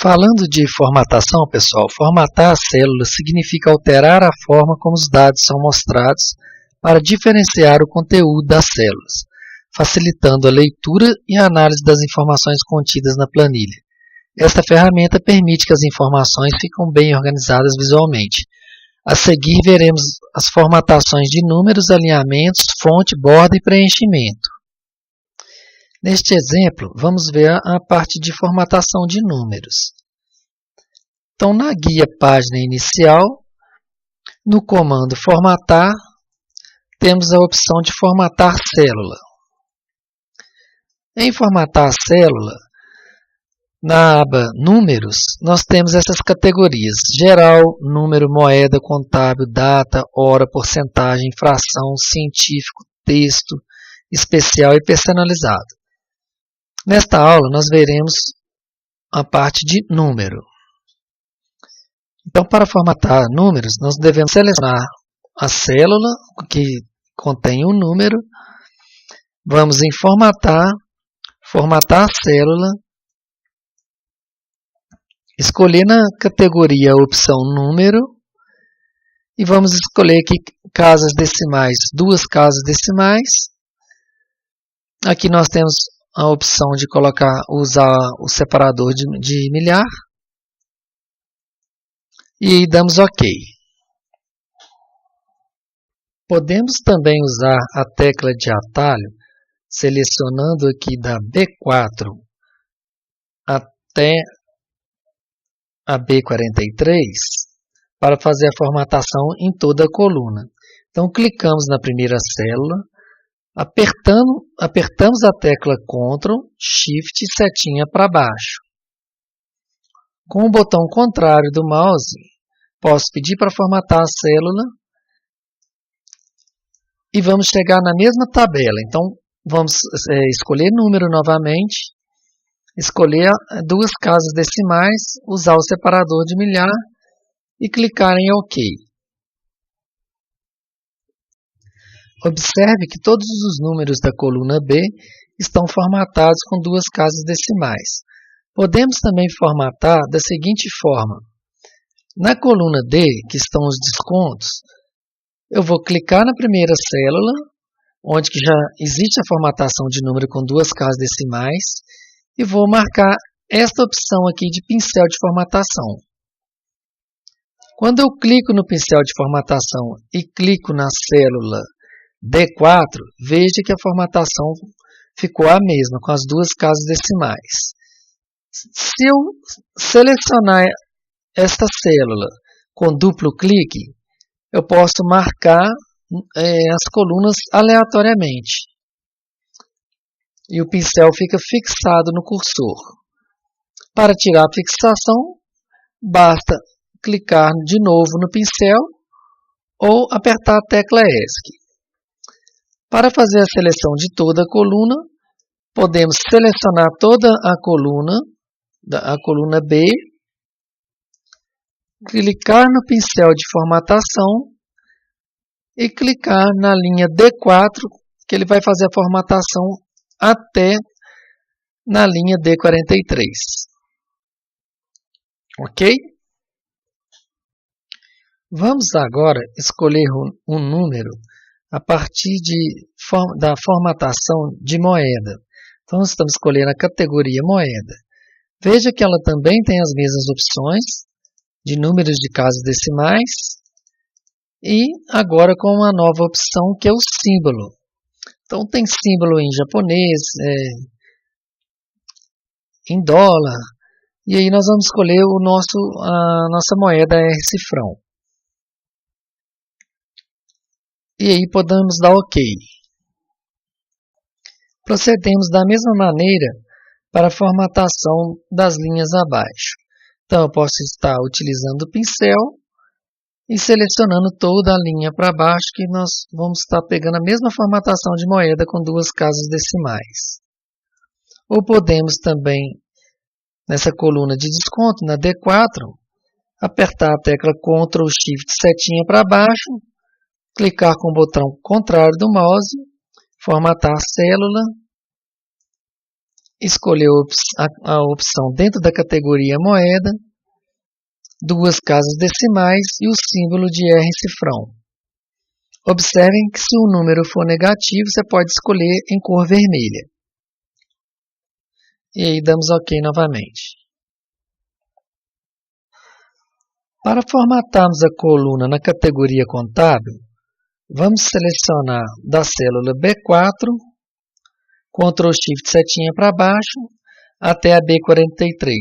Falando de formatação, pessoal, formatar a célula significa alterar a forma como os dados são mostrados para diferenciar o conteúdo das células, facilitando a leitura e a análise das informações contidas na planilha. Esta ferramenta permite que as informações fiquem bem organizadas visualmente. A seguir, veremos as formatações de números, alinhamentos, fonte, borda e preenchimento. Neste exemplo, vamos ver a parte de formatação de números. Então, na guia página inicial, no comando formatar, temos a opção de formatar célula. Em formatar a célula, na aba números, nós temos essas categorias: geral, número, moeda, contábil, data, hora, porcentagem, fração, científico, texto, especial e personalizado. Nesta aula, nós veremos a parte de número. Então, para formatar números, nós devemos selecionar a célula que contém um número. Vamos em formatar, formatar a célula, escolher na categoria a opção número e vamos escolher aqui casas decimais, 2 casas decimais. Aqui nós temos a opção de usar o separador de milhar e damos OK. Podemos também usar a tecla de atalho, selecionando aqui da B4 até a B43, para fazer a formatação em toda a coluna. Então, clicamos na primeira célula, apertamos a tecla Ctrl, Shift e setinha para baixo. Com o botão contrário do mouse, posso pedir para formatar a célula e vamos chegar na mesma tabela. Então, vamos escolher número novamente, escolher 2 casas decimais, usar o separador de milhar e clicar em OK. Observe que todos os números da coluna B estão formatados com 2 casas decimais. Podemos também formatar da seguinte forma. Na coluna D, que estão os descontos, eu vou clicar na primeira célula, onde que já existe a formatação de número com 2 casas decimais, e vou marcar esta opção aqui de pincel de formatação. Quando eu clico no pincel de formatação e clico na célula D4, veja que a formatação ficou a mesma, com as 2 casas decimais. Se eu selecionar esta célula com duplo clique, eu posso marcar as colunas aleatoriamente. E o pincel fica fixado no cursor. Para tirar a fixação, basta clicar de novo no pincel ou apertar a tecla ESC. Para fazer a seleção de toda a coluna, podemos selecionar toda a coluna B, clicar no pincel de formatação e clicar na linha D4, que ele vai fazer a formatação até na linha D43. Ok? Vamos agora escolher um número a partir da formatação de moeda. Então, nós estamos escolhendo a categoria moeda. Veja que ela também tem as mesmas opções de números de casas decimais e agora com uma nova opção que é o símbolo. Então, tem símbolo em japonês, em dólar, e aí nós vamos escolher a nossa moeda R-cifrão. E aí podemos dar OK. Procedemos da mesma maneira para a formatação das linhas abaixo. Então, eu posso estar utilizando o pincel e selecionando toda a linha para baixo, que nós vamos estar pegando a mesma formatação de moeda com 2 casas decimais. Ou podemos também, nessa coluna de desconto, na D4, apertar a tecla Ctrl, Shift, setinha para baixo, clicar com o botão contrário do mouse, formatar a célula escolher a opção dentro da categoria moeda, duas casas decimais e o símbolo de R cifrão. Observem que se o número for negativo, você pode escolher em cor vermelha. E aí damos OK novamente. Para formatarmos a coluna na categoria contábil, vamos selecionar da célula B4, Ctrl Shift setinha para baixo, até a B43.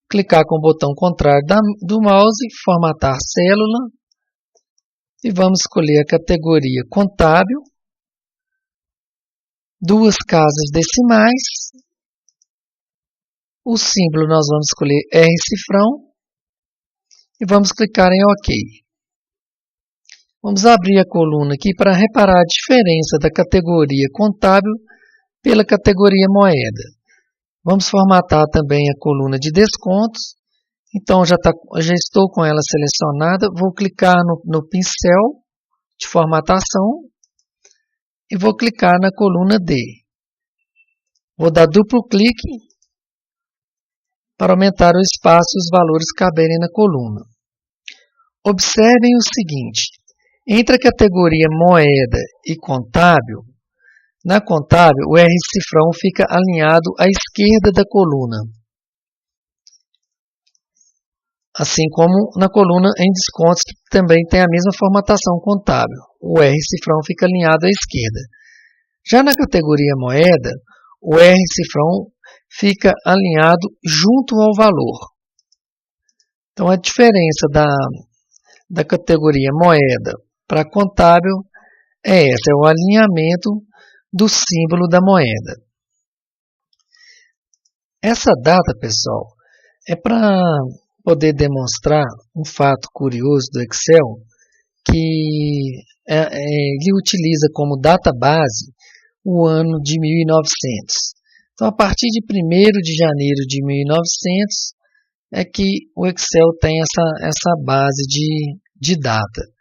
Clicar com o botão contrário do mouse, formatar célula, e vamos escolher a categoria contábil, duas casas decimais, o símbolo nós vamos escolher R cifrão, e vamos clicar em OK. Vamos abrir a coluna aqui para reparar a diferença da categoria contábil pela categoria moeda. Vamos formatar também a coluna de descontos. Então, já estou com ela selecionada. Vou clicar no pincel de formatação e vou clicar na coluna D. Vou dar duplo clique para aumentar o espaço e os valores caberem na coluna. Observem o seguinte, entre a categoria moeda e contábil, na contábil o R cifrão fica alinhado à esquerda da coluna, assim como na coluna em descontos, que também tem a mesma formatação contábil, o R cifrão fica alinhado à esquerda. Já na categoria moeda, o R cifrão fica alinhado junto ao valor. Então, a diferença da categoria moeda para contábil é essa, é o alinhamento do símbolo da moeda. Essa data, pessoal, é para poder demonstrar um fato curioso do Excel, que ele utiliza como data base o ano de 1900. Então, a partir de 1º de janeiro de 1900, é que o Excel tem essa base de data.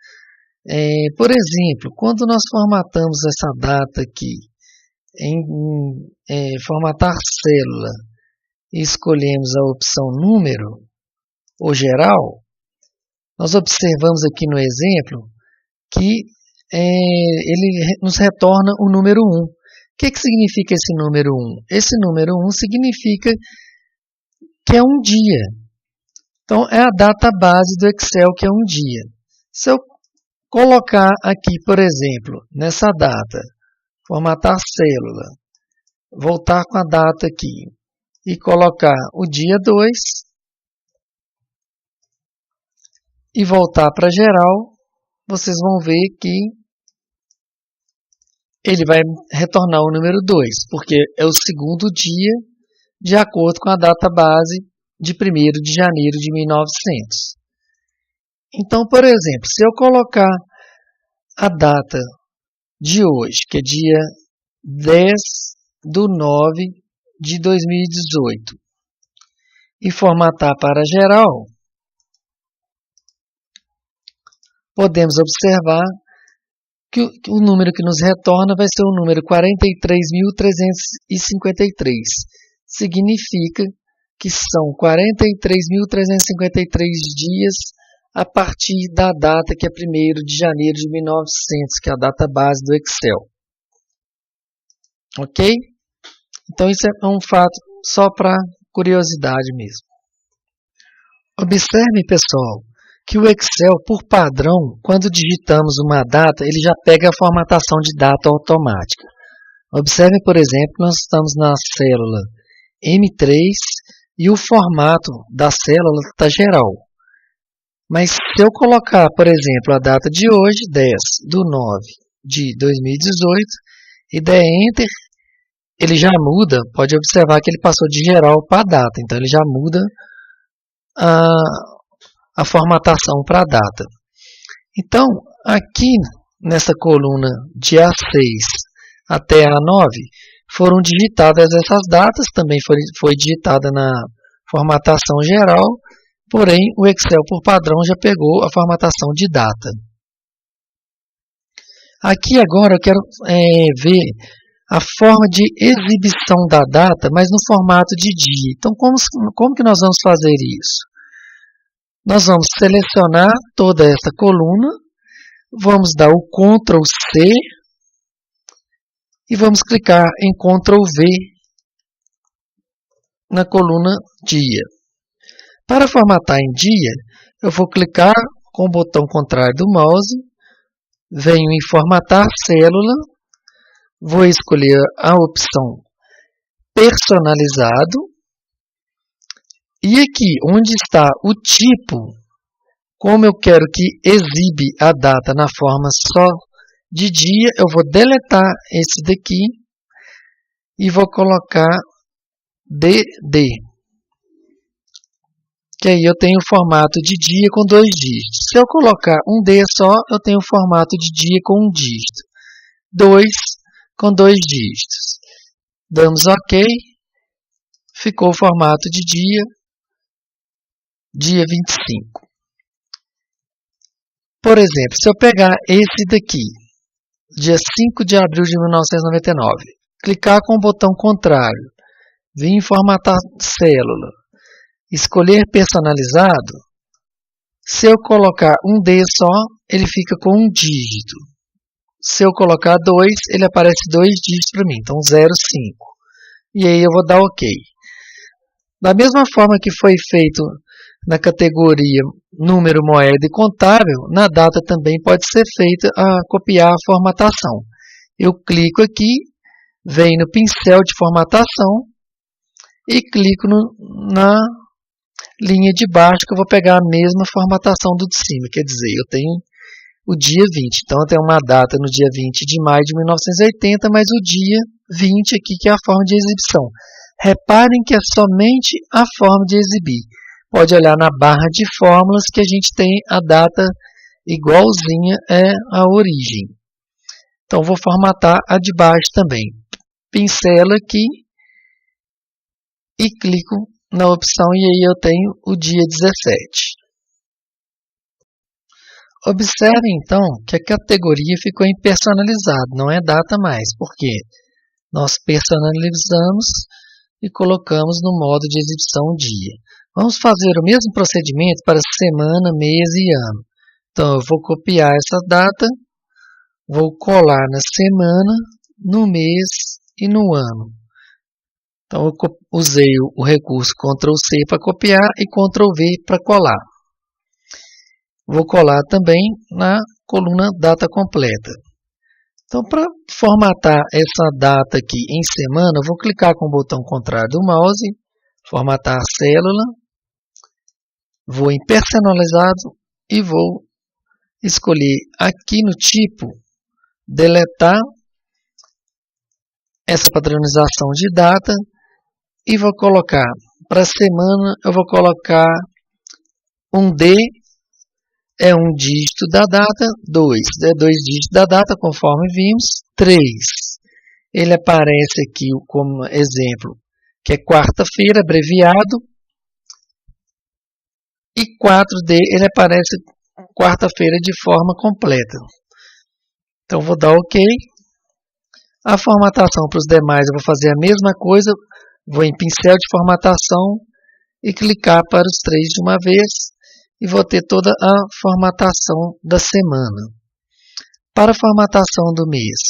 Por exemplo, quando nós formatamos essa data aqui, em formatar célula, e escolhemos a opção número ou geral, nós observamos aqui no exemplo que ele nos retorna o número 1. O que significa esse número 1? Esse número 1 significa que é um dia. Então, é a data base do Excel, que é um dia. Se eu colocar aqui, por exemplo, nessa data, formatar célula, voltar com a data aqui e colocar o dia 2 e voltar para geral, vocês vão ver que ele vai retornar o número 2, porque é o segundo dia de acordo com a data base de 1º de janeiro de 1900. Então, por exemplo, se eu colocar a data de hoje, que é dia 10/9 de 2018, e formatar para geral, podemos observar que o número que nos retorna vai ser o número 43.353. Significa que são 43.353 dias a partir da data que é 1º de janeiro de 1900, que é a data base do Excel. Ok? Então, isso é um fato só para curiosidade mesmo. Observe, pessoal, que o Excel, por padrão, quando digitamos uma data, ele já pega a formatação de data automática. Observe, por exemplo, nós estamos na célula M3 e o formato da célula está geral. Mas se eu colocar, por exemplo, a data de hoje, 10/9 de 2018, e der Enter, ele já muda, pode observar que ele passou de geral para data, então ele já muda a formatação para a data. Então, aqui nessa coluna de A6 até A9, foram digitadas essas datas, também foi digitada na formatação geral, porém o Excel por padrão já pegou a formatação de data. Aqui agora eu quero ver a forma de exibição da data, mas no formato de dia. Então, como que nós vamos fazer isso? Nós vamos selecionar toda essa coluna, vamos dar o Ctrl C e vamos clicar em Ctrl V na coluna dia. Para formatar em dia, eu vou clicar com o botão contrário do mouse, venho em formatar célula, vou escolher a opção personalizado e aqui onde está o tipo, como eu quero que exibe a data na forma só de dia, eu vou deletar esse daqui e vou colocar DD. Que aí eu tenho o formato de dia com 2 dígitos. Se eu colocar um D só, eu tenho o formato de dia com 1 dígito. 2 com 2 dígitos. Damos OK. Ficou o formato de dia 25. Por exemplo, se eu pegar esse daqui, dia 5 de abril de 1999, clicar com o botão contrário, vir em formatar célula, escolher personalizado, se eu colocar um D só, ele fica com 1 dígito. Se eu colocar 2, ele aparece 2 dígitos para mim, então 0,5. E aí eu vou dar OK. Da mesma forma que foi feito na categoria número, moeda e contábil, na data também pode ser feita a copiar a formatação. Eu clico aqui, venho no pincel de formatação e clico na linha de baixo que eu vou pegar a mesma formatação do de cima. Quer dizer, eu tenho o dia 20. Então eu tenho uma data no dia 20 de maio de 1980, mas o dia 20 aqui que é a forma de exibição. Reparem que é somente a forma de exibir. Pode olhar na barra de fórmulas que a gente tem a data igualzinha à origem. Então vou formatar a de baixo também. Pincelo aqui e clico na opção e aí eu tenho o dia 17. Observe então que a categoria ficou em personalizado, não é data mais, porque nós personalizamos e colocamos no modo de exibição dia. Vamos fazer o mesmo procedimento para semana, mês e ano. Então eu vou copiar essa data, vou colar na semana, no mês e no ano. Então eu usei o recurso Ctrl C para copiar e Ctrl V para colar. Vou colar também na coluna data completa. Então, para formatar essa data aqui em semana, eu vou clicar com o botão contrário do mouse, formatar a célula, vou em personalizado e vou escolher aqui no tipo, deletar essa padronização de data e vou colocar para semana, eu vou colocar um D, é 1 dígito da data, 2 é 2 dígitos da data, conforme vimos, 3. Ele aparece aqui como exemplo, que é quarta-feira, abreviado, e 4D, ele aparece quarta-feira de forma completa. Então, vou dar OK. A formatação para os demais, eu vou fazer a mesma coisa, vou em pincel de formatação e clicar para os 3 de uma vez. E vou ter toda a formatação da semana. Para a formatação do mês,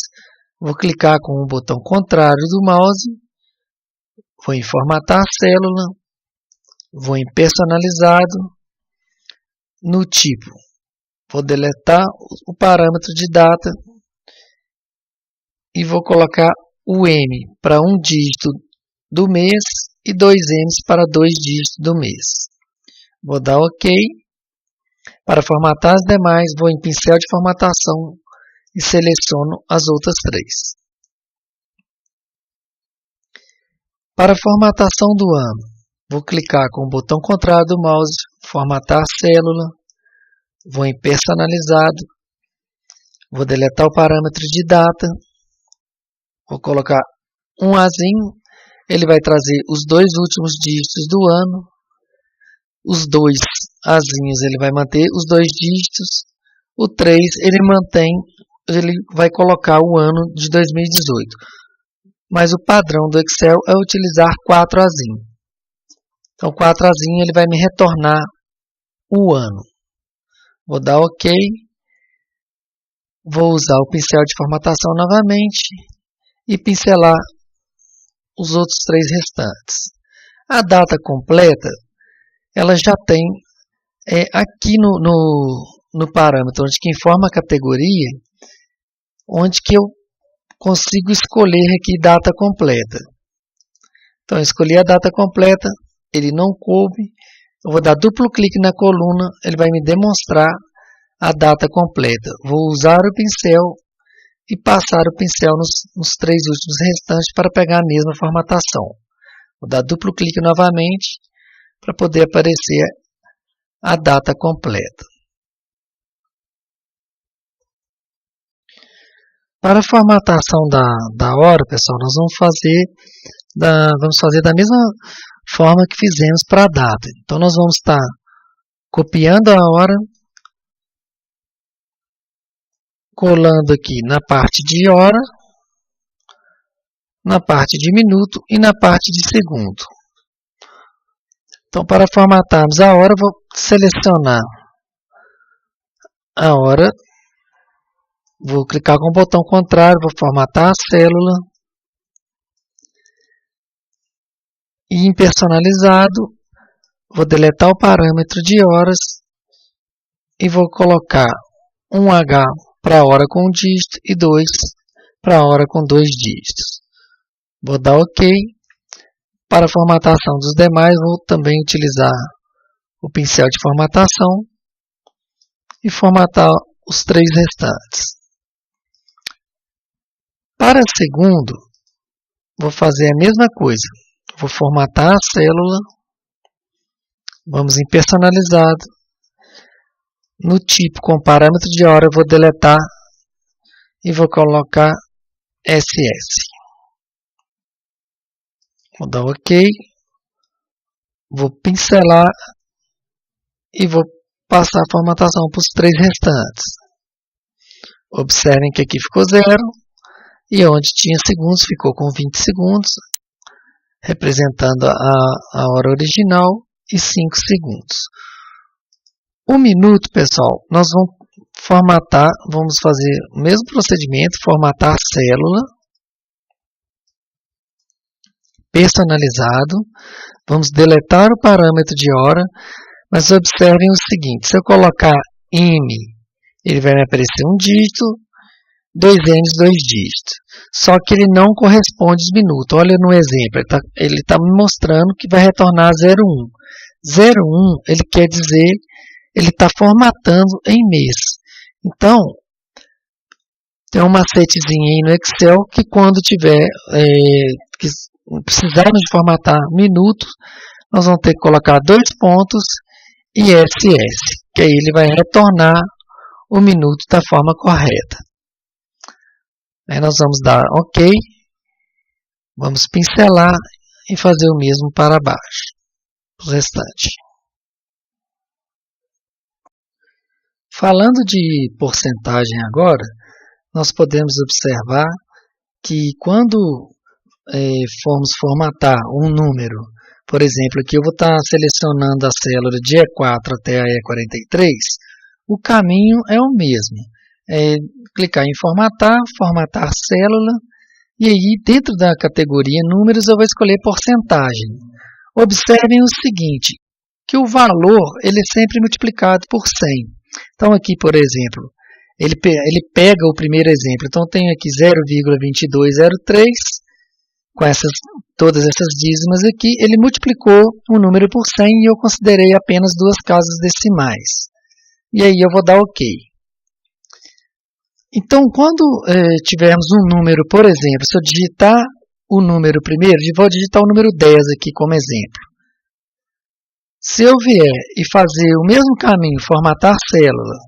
vou clicar com o botão contrário do mouse, vou em formatar a célula, vou em personalizado, no tipo, vou deletar o parâmetro de data e vou colocar o M para 1 dígito do mês e 2 M's para 2 dígitos do mês. Vou dar OK. Para formatar as demais, vou em pincel de formatação e seleciono as outras 3. Para a formatação do ano, vou clicar com o botão contrário do mouse, formatar a célula, vou em personalizado, vou deletar o parâmetro de data, vou colocar um Azinho, ele vai trazer os 2 últimos dígitos do ano, os 2 azinhos ele vai manter os 2 dígitos, o 3 ele vai colocar o ano de 2018. mas o padrão do Excel é utilizar 4azinho. Então, 4azinho ele vai me retornar o ano. Vou dar OK. Vou usar o pincel de formatação novamente e pincelar os outros 3 restantes. A data completa, ela já tem aqui no parâmetro, onde que informa a categoria, onde que eu consigo escolher aqui data completa. Então, eu escolhi a data completa, ele não coube, eu vou dar duplo clique na coluna, ele vai me demonstrar a data completa. Vou usar o pincel e passar o pincel nos 3 últimos restantes para pegar a mesma formatação. Vou dar duplo clique novamente para poder aparecer a data completa. Para a formatação da hora, pessoal, nós vamos fazer da mesma forma que fizemos para a data. Então, nós vamos estar copiando a hora, colando aqui na parte de hora, na parte de minuto e na parte de segundo. Então, para formatarmos a hora, vou selecionar a hora, vou clicar com o botão contrário, vou formatar a célula, e em personalizado, vou deletar o parâmetro de horas e vou colocar um H para a hora com um dígito e 2 para a hora com 2 dígitos. Vou dar OK. Para a formatação dos demais, vou também utilizar o pincel de formatação e formatar os 3 restantes. Para segundo, vou fazer a mesma coisa. Vou formatar a célula. Vamos em personalizado. No tipo com parâmetro de hora, eu vou deletar e vou colocar SS. Vou dar OK. Vou pincelar e vou passar a formatação para os 3 restantes. Observem que aqui ficou 0 e onde tinha segundos ficou com 20 segundos, representando a hora original, e 5 segundos. O minuto, pessoal, nós vamos formatar, vamos fazer o mesmo procedimento, formatar a célula, personalizado, vamos deletar o parâmetro de hora, mas observem o seguinte, se eu colocar M, ele vai me aparecer um dígito, 2 M's, 2 dígitos. Só que ele não corresponde aos minutos. Olha no exemplo, ele está me mostrando que vai retornar 01. 01, ele quer dizer, ele está formatando em mês. Então, tem um macetezinho aí no Excel que quando tiver, que precisarmos de formatar minutos, nós vamos ter que colocar 2 pontos e SS, que aí ele vai retornar o minuto da forma correta. Aí nós vamos dar OK, vamos pincelar e fazer o mesmo para baixo, o restante. Falando de porcentagem agora, nós podemos observar que quando formos formatar um número, por exemplo, aqui eu vou estar selecionando a célula de E4 até a E43, o caminho é o mesmo. Clicar em formatar, formatar célula, e aí dentro da categoria números eu vou escolher porcentagem. Observem o seguinte, que o valor ele é sempre multiplicado por 100. Então aqui, por exemplo, ele pega o primeiro exemplo, então tenho aqui 0,2203, com todas essas dízimas aqui, ele multiplicou o número por 100 e eu considerei apenas 2 casas decimais. E aí eu vou dar OK. Então, quando tivermos um número, por exemplo, se eu digitar o número primeiro, vou digitar o número 10 aqui como exemplo. Se eu vier e fazer o mesmo caminho, formatar célula,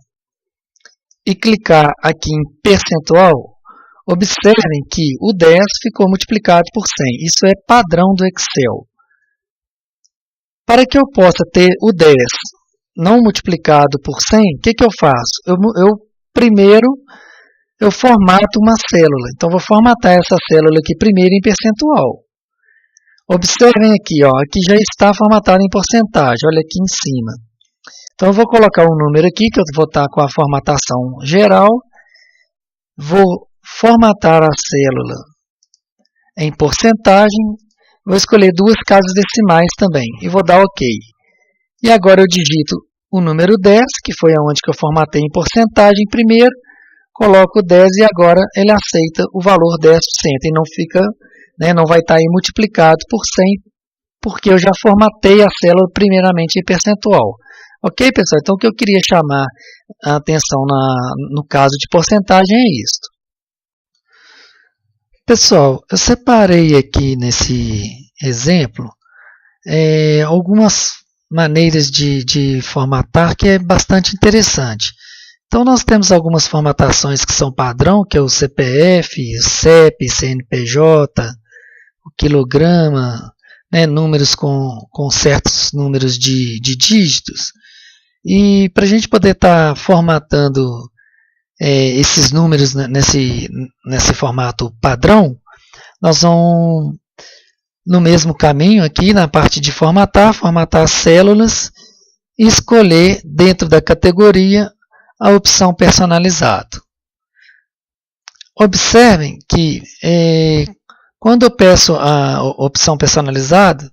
e clicar aqui em percentual, observem que o 10 ficou multiplicado por 100. Isso é padrão do Excel. Para que eu possa ter o 10 não multiplicado por 100, o que eu faço? Primeiro, eu formato uma célula. Então, vou formatar essa célula aqui primeiro em percentual. Observem aqui, ó, aqui já está formatado em porcentagem, olha aqui em cima. Então, eu vou colocar um número aqui, que eu vou estar com a formatação geral. Vou formatar a célula em porcentagem. Vou escolher duas casas decimais também e vou dar OK. E agora eu digito o número 10, que foi aonde que eu formatei em porcentagem primeiro. Coloco 10 e agora ele aceita o valor 10% e não fica, né, não vai estar aí multiplicado por 100, porque eu já formatei a célula primeiramente em percentual. Ok, pessoal? Então, o que eu queria chamar a atenção no caso de porcentagem é isso. Pessoal, eu separei aqui nesse exemplo algumas maneiras de formatar que é bastante interessante. Então, nós temos algumas formatações que são padrão, que é o CPF, o CEP, CNPJ, o quilograma, né, números com certos números de dígitos. E para a gente poder estar formatando esses números nesse formato padrão, nós vamos no mesmo caminho aqui na parte de formatar as células e escolher dentro da categoria a opção personalizado. Observem que quando eu peço a opção personalizado,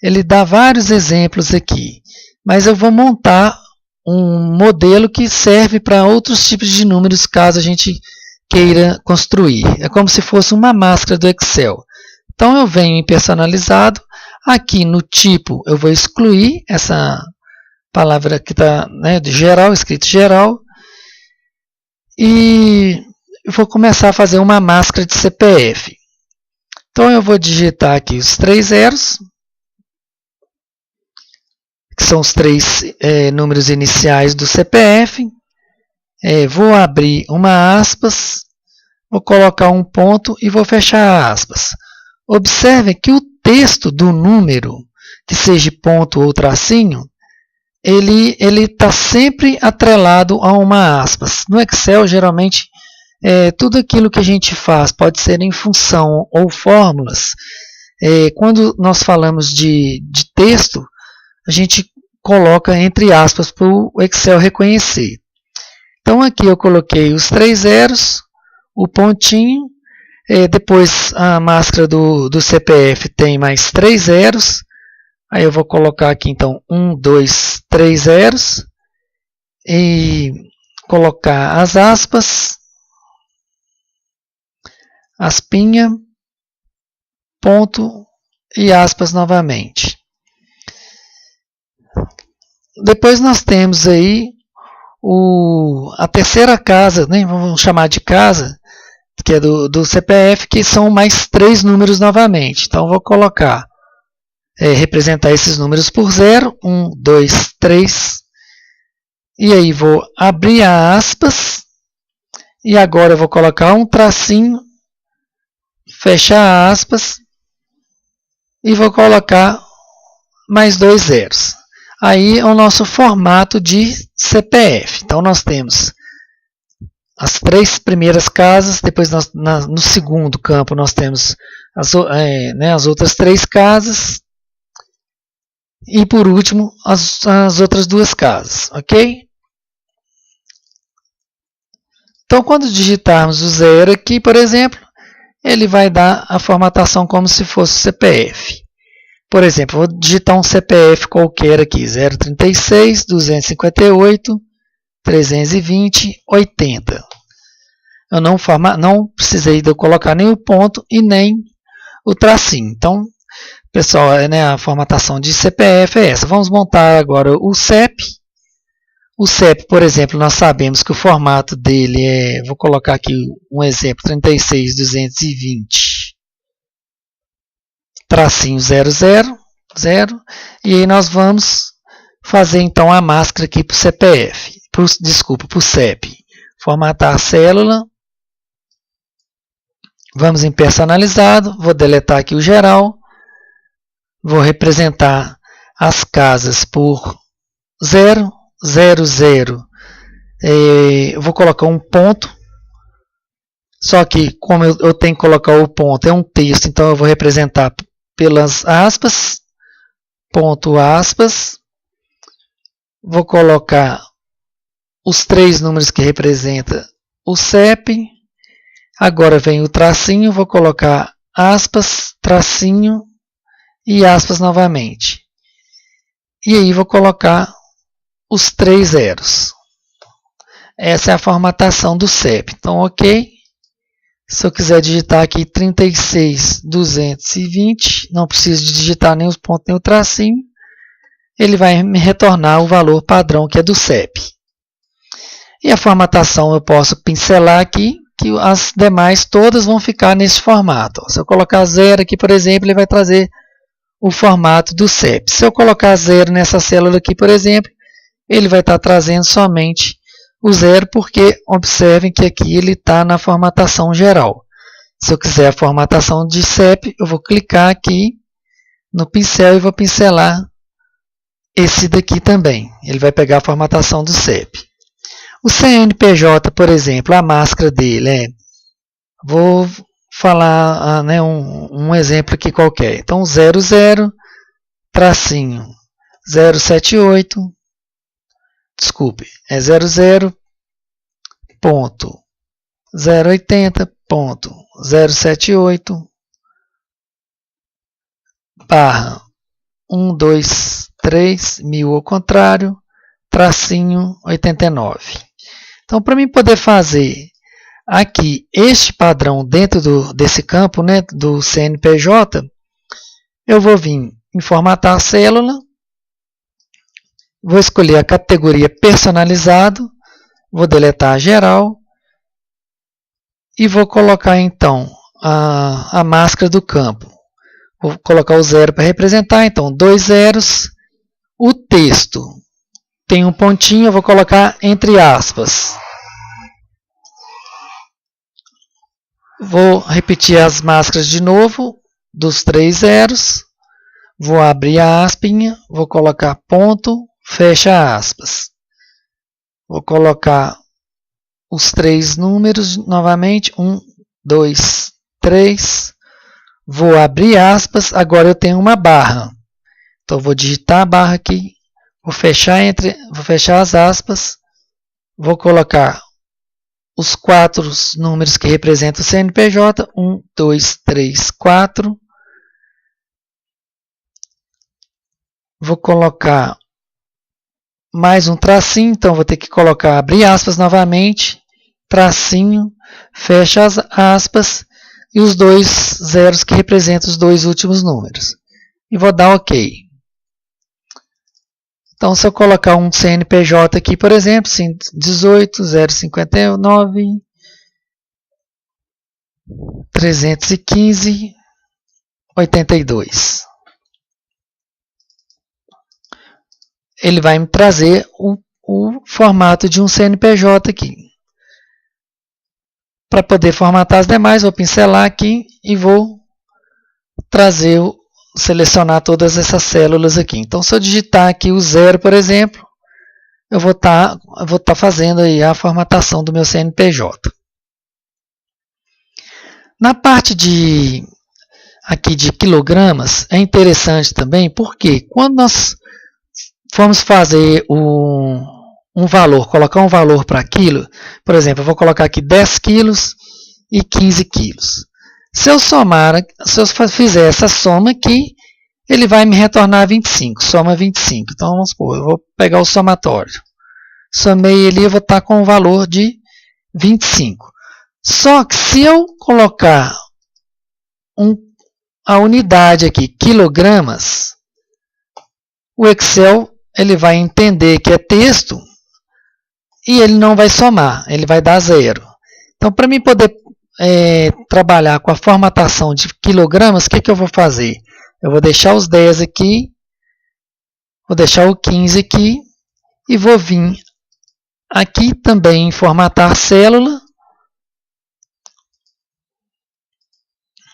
ele dá vários exemplos aqui, mas eu vou montar um modelo que serve para outros tipos de números caso a gente queira construir. É como se fosse uma máscara do Excel. Então eu venho em personalizado, aqui no tipo eu vou excluir essa palavra que está, né, de geral, escrito geral, e eu vou começar a fazer uma máscara de CPF. Então eu vou digitar aqui os 3 zeros, que são os 3 números iniciais do CPF. Vou abrir uma aspas, vou colocar um ponto e vou fechar aspas. Observe que o texto do número, que seja ponto ou tracinho, ele está sempre atrelado a uma aspas. No Excel, geralmente, tudo aquilo que a gente faz pode ser em função ou fórmulas. Quando nós falamos de texto, a gente coloca entre aspas para o Excel reconhecer. Então, aqui eu coloquei os 3 zeros, o pontinho, depois a máscara do CPF tem mais 3 zeros, aí eu vou colocar aqui então 1, 2, 3 zeros, e colocar as aspas, aspinha, ponto e aspas novamente. Depois nós temos aí a terceira casa, né, vamos chamar de casa, que é do CPF, que são mais 3 números novamente. Então, vou colocar, representar esses números por 0, 1, 2, 3, e aí vou abrir a aspas, e agora eu vou colocar um tracinho, fechar aspas, e vou colocar mais 2 zeros. Aí é o nosso formato de CPF. Então, nós temos as 3 primeiras casas, depois no segundo campo nós temos as outras 3 casas, e por último as outras 2 casas, ok? Então, quando digitarmos o 0 aqui, por exemplo, ele vai dar a formatação como se fosse CPF. Por exemplo, vou digitar um CPF qualquer aqui, 036 258 320 80. Eu não precisei de eu colocar nem o ponto e nem o tracinho. Então, pessoal, a formatação de CPF é essa. Vamos montar agora o CEP. O CEP, por exemplo, nós sabemos que o formato dele vou colocar aqui um exemplo, 36 220 tracinho 00, 0, e aí nós vamos fazer então a máscara aqui para o CPF, para o CEP. Formatar a célula, vamos em personalizado, vou deletar aqui o geral, vou representar as casas por 0, 0, 0, vou colocar um ponto Só que, como eu tenho que colocar o ponto, é um texto, então eu vou representar pelas aspas, ponto aspas, vou colocar os 3 números que representam o CEP, agora vem o tracinho, vou colocar aspas, tracinho e aspas novamente. E aí vou colocar os 3 zeros. Essa é a formatação do CEP. Então, ok. Se eu quiser digitar aqui 36.220, não preciso digitar nem os pontos nem o tracinho, ele vai me retornar o valor padrão que é do CEP. E a formatação eu posso pincelar aqui, que as demais todas vão ficar nesse formato. Se eu colocar 0 aqui, por exemplo, ele vai trazer o formato do CEP. Se eu colocar 0 nessa célula aqui, por exemplo, ele vai estar trazendo somente o 0, porque observem que aqui ele está na formatação geral. Se eu quiser a formatação de CEP, eu vou clicar aqui no pincel e vou pincelar esse daqui também. Ele vai pegar a formatação do CEP. O CNPJ, por exemplo, a máscara dele vou falar um exemplo aqui qualquer. Então, 00, tracinho, 078, desculpe, é 00.080.078 barra 123.000 ao contrário, tracinho 89. Então, para mim poder fazer aqui este padrão dentro desse campo, do CNPJ, eu vou vir em formatar a célula, vou escolher a categoria personalizado, vou deletar a geral e vou colocar então a máscara do campo. Vou colocar o 0 para representar, então 2 zeros, o texto tem um pontinho, eu vou colocar entre aspas. Vou repetir as máscaras de novo, dos 3 zeros, vou abrir a aspinha, vou colocar ponto, fecha aspas. Vou colocar os 3 números novamente, 1, 2, 3, vou abrir aspas, agora eu tenho uma barra. Então vou digitar a barra aqui, vou fechar as aspas, vou colocar os 4 números que representam o CNPJ, 1, 2, 3, 4. Vou colocar mais um tracinho, então vou ter que colocar, abrir aspas novamente, tracinho, fecha as aspas e os 2 zeros que representam os 2 últimos números. E vou dar OK. Então, se eu colocar um CNPJ aqui, por exemplo, 18 059 315 82. Ele vai me trazer o formato de um CNPJ aqui. Para poder formatar as demais, vou pincelar aqui e vou trazer selecionar todas essas células aqui. Então, se eu digitar aqui o 0, por exemplo, eu vou estar fazendo aí a formatação do meu CNPJ. Na parte aqui de quilogramas, é interessante também, porque quando nós formos fazer um valor, colocar um valor para quilo, por exemplo, eu vou colocar aqui 10 quilos e 15 quilos. Se eu fizer essa soma aqui, ele vai me retornar 25, soma 25. Então, vamos supor, eu vou pegar o somatório. Somei ele, eu vou estar com o valor de 25. Só que se eu colocar a unidade aqui, quilogramas, o Excel ele vai entender que é texto e ele não vai somar, ele vai dar 0. Então, para mim poder trabalhar com a formatação de quilogramas, o que eu vou fazer? Eu vou deixar os 10 aqui, vou deixar o 15 aqui e vou vir aqui também em formatar célula.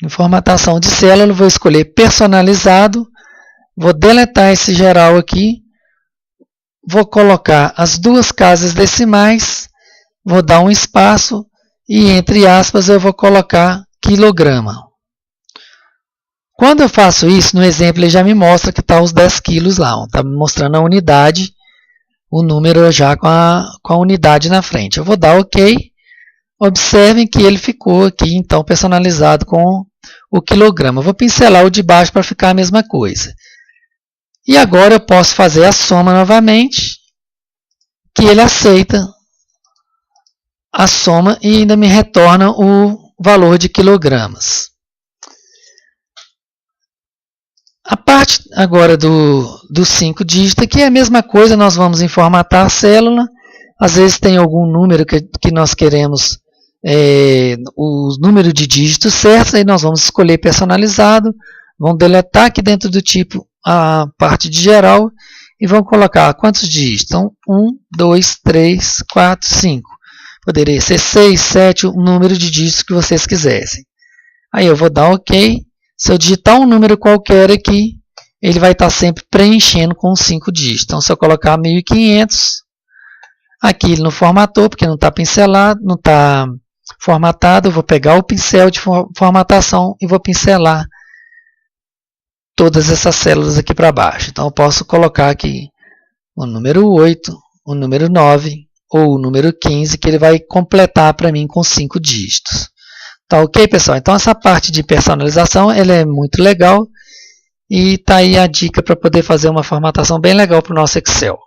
Em formatação de célula, vou escolher personalizado, vou deletar esse geral aqui, vou colocar as 2 casas decimais, vou dar um espaço e entre aspas eu vou colocar quilograma. Quando eu faço isso, no exemplo ele já me mostra que está os 10 quilos lá, está me mostrando a unidade, o número já com a unidade na frente. Eu vou dar OK. Observem que ele ficou aqui, então, personalizado com o quilograma. Eu vou pincelar o de baixo para ficar a mesma coisa. E agora eu posso fazer a soma novamente, que ele aceita a soma e ainda me retorna o valor de quilogramas. A parte agora do 5 dígitos aqui é a mesma coisa, nós vamos formatar a célula. Às vezes tem algum número que nós queremos o número de dígitos certos, aí nós vamos escolher personalizado, vamos deletar aqui dentro do tipo a parte de geral e vamos colocar quantos dígitos? Então, 1, 2, 3, 4, 5. Poderia ser 6, 7, o número de dígitos que vocês quisessem. Aí eu vou dar OK. Se eu digitar um número qualquer aqui, ele vai estar sempre preenchendo com 5 dígitos. Então, se eu colocar 1500, aqui ele não formatou, porque não está pincelado, não está formatado. Eu vou pegar o pincel de formatação e vou pincelar todas essas células aqui para baixo. Então, eu posso colocar aqui o número 8, o número 9 ou o número 15, que ele vai completar para mim com 5 dígitos. Tá ok, pessoal? Então, essa parte de personalização ela é muito legal e tá aí a dica para poder fazer uma formatação bem legal para o nosso Excel.